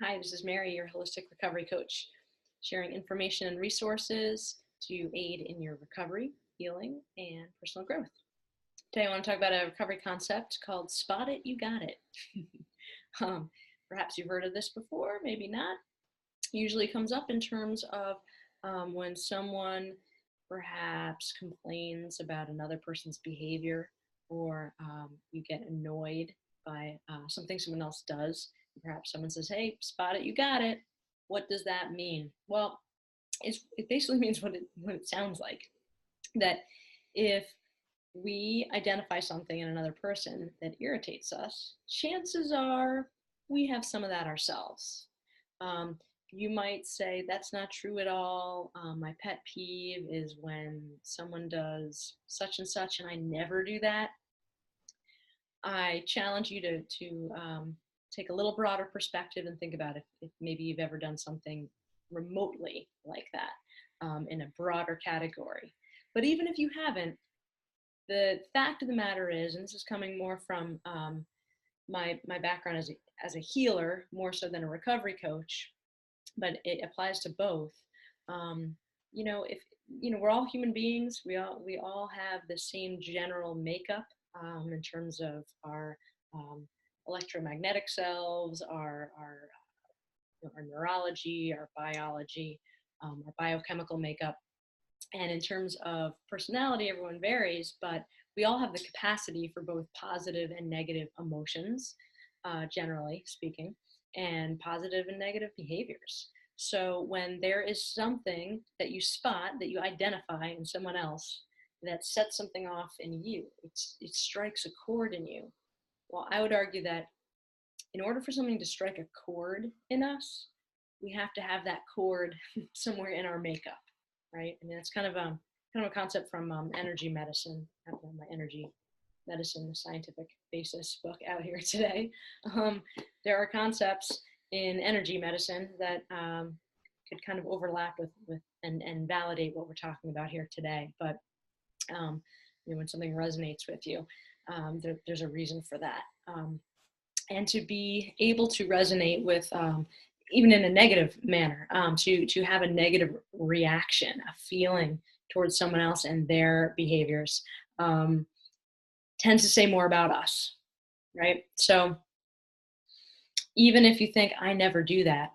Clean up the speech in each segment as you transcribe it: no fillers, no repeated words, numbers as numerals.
Hi, this is Mary, your holistic recovery coach, sharing information and resources to aid in your recovery, healing, and personal growth. Today, I want to talk about a recovery concept called Spot It, You Got It. um, Perhaps you've heard of this before, maybe not. Usually comes up in terms of when someone perhaps complains about another person's behavior, or you get annoyed by something someone else does. Perhaps someone says, "Hey, spot it, you got it." What does that mean? Well, it basically means what it sounds like. That if we identify something in another person that irritates us, chances are we have some of that ourselves. Um, you might say, that's not true at all. My pet peeve is when someone does such and such, and I never do that. I challenge you to take a little broader perspective and think about if maybe you've ever done something remotely like that, in a broader category. But even if you haven't, the fact of the matter is, and this is coming more from my background as a healer more so than a recovery coach, but it applies to both. Um, if we're all human beings, we all have the same general makeup, in terms of our um, electromagnetic selves, our neurology, our biology, our biochemical makeup. And in terms of personality, everyone varies, but we all have the capacity for both positive and negative emotions, generally speaking, and positive and negative behaviors. So when there is something that you spot, that you identify in someone else, that sets something off in you, it strikes a chord in you. Well, I would argue that in order for something to strike a chord in us, we have to have that chord somewhere in our makeup, right? I mean, it's kind of a concept from energy medicine. I have my energy medicine, the scientific basis book out here today. There are concepts in energy medicine that could kind of overlap with and validate what we're talking about here today. But when something resonates with you, there's a reason for that. And to be able to resonate with, even in a negative manner, to have a negative reaction, a feeling towards someone else and their behaviors, tends to say more about us, right? So even if you think, I never do that,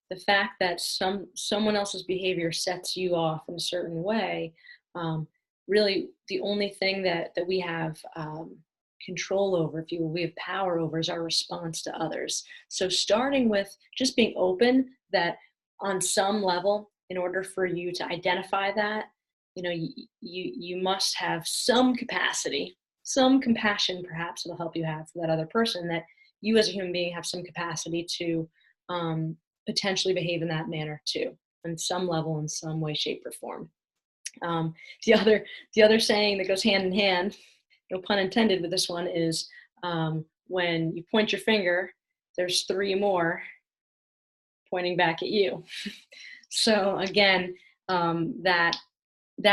the fact that someone else's behavior sets you off in a certain way, really the only thing that we have control over, if you will, we have power over, is our response to others. So starting with just being open that on some level, in order for you to identify that, you must have some capacity, some compassion, perhaps it'll help you have for that other person, that you as a human being have some capacity to potentially behave in that manner too, on some level, in some way, shape, or form. The other saying that goes hand in hand, no pun intended with this one, is when you point your finger, there's three more pointing back at you. So again, that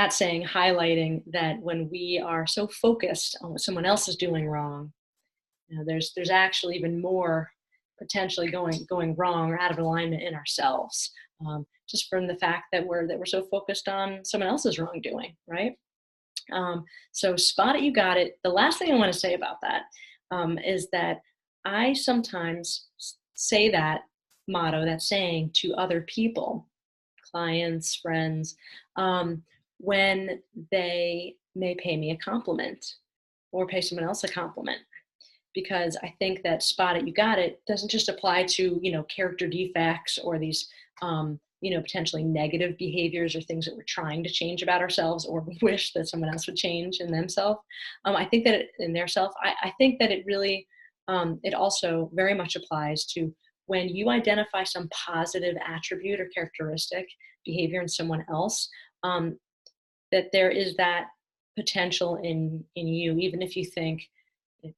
saying highlighting that when we are so focused on what someone else is doing wrong, there's actually even more potentially going wrong or out of alignment in ourselves, just from the fact that we're so focused on someone else's wrongdoing, right? So spot it, you got it. The last thing I want to say about that is that I sometimes say that motto, that saying, to other people, clients, friends, when they may pay me a compliment or pay someone else a compliment. Because I think that spot it, you got it doesn't just apply to, character defects or these, potentially negative behaviors or things that we're trying to change about ourselves or wish that someone else would change in themselves. I think that in their self, I think that it really, it also very much applies to when you identify some positive attribute or characteristic behavior in someone else, that there is that potential in you, even if you think,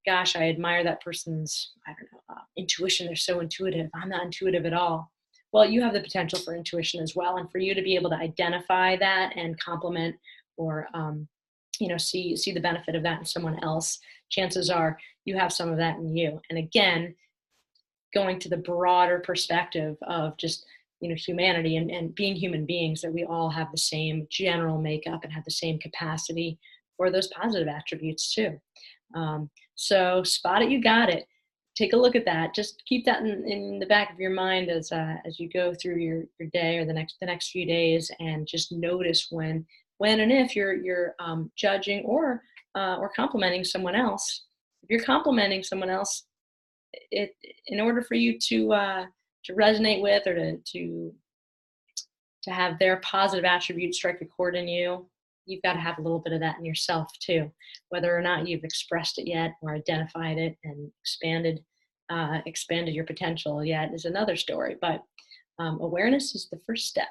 gosh, I admire that person's, I don't know, intuition. They're so intuitive. I'm not intuitive at all. Well, you have the potential for intuition as well. And for you to be able to identify that and compliment or, see the benefit of that in someone else, chances are you have some of that in you. And again, going to the broader perspective of just, humanity and being human beings, that we all have the same general makeup and have the same capacity for those positive attributes too. So spot it, you got it. Take a look at that. Just keep that in the back of your mind as you go through your day or the next few days, and just notice when and if you're judging or complimenting someone else. If you're complimenting someone else, it in order for you to resonate with, or to have their positive attributes strike a chord in you, you've got to have a little bit of that in yourself too. Whether or not you've expressed it yet, or identified it and expanded your potential yet, is another story. But awareness is the first step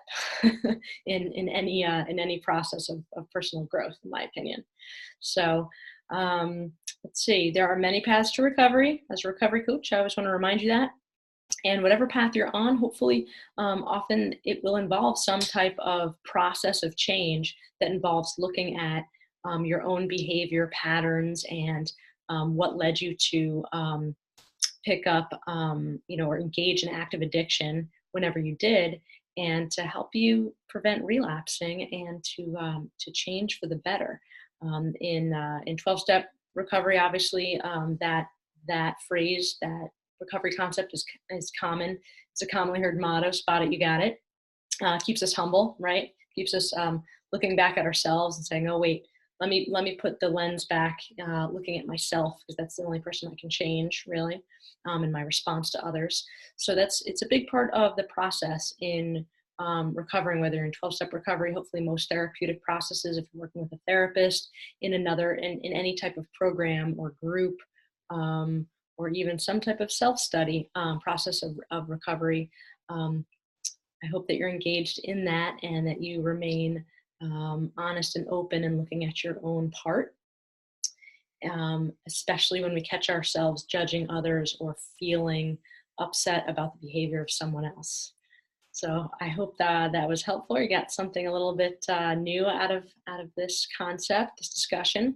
in any process of personal growth, in my opinion. So let's see. There are many paths to recovery. As a recovery coach, I always want to remind you that. And whatever path you're on, hopefully, often it will involve some type of process of change that involves looking at your own behavior patterns, and what led you to pick up, or engage in active addiction whenever you did, and to help you prevent relapsing, and to change for the better. In 12-step recovery, obviously, that phrase, that recovery concept is common. It's a commonly heard motto: spot it, you got it. Keeps us humble, right? Keeps us looking back at ourselves and saying, oh wait, let me put the lens back, looking at myself, because that's the only person I can change, really, in my response to others. So it's a big part of the process in recovering, whether you're in 12-step recovery, hopefully most therapeutic processes, if you're working with a therapist, in any type of program or group, or even some type of self-study process of recovery. I hope that you're engaged in that, and that you remain honest and open and looking at your own part, especially when we catch ourselves judging others or feeling upset about the behavior of someone else. So I hope that was helpful. You got something a little bit new out of this concept, this discussion.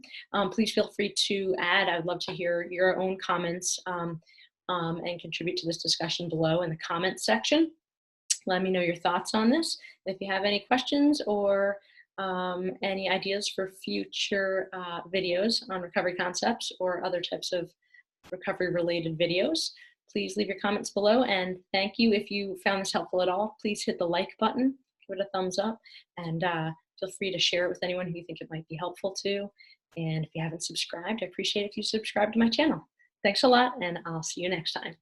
Please feel free to add. I would love to hear your own comments, and contribute to this discussion below in the comments section. Let me know your thoughts on this. If you have any questions or any ideas for future videos on recovery concepts or other types of recovery-related videos, please leave your comments below. And thank you. If you found this helpful at all, please hit the like button, give it a thumbs up, and feel free to share it with anyone who you think it might be helpful to. And if you haven't subscribed, I appreciate if you subscribe to my channel. Thanks a lot, and I'll see you next time.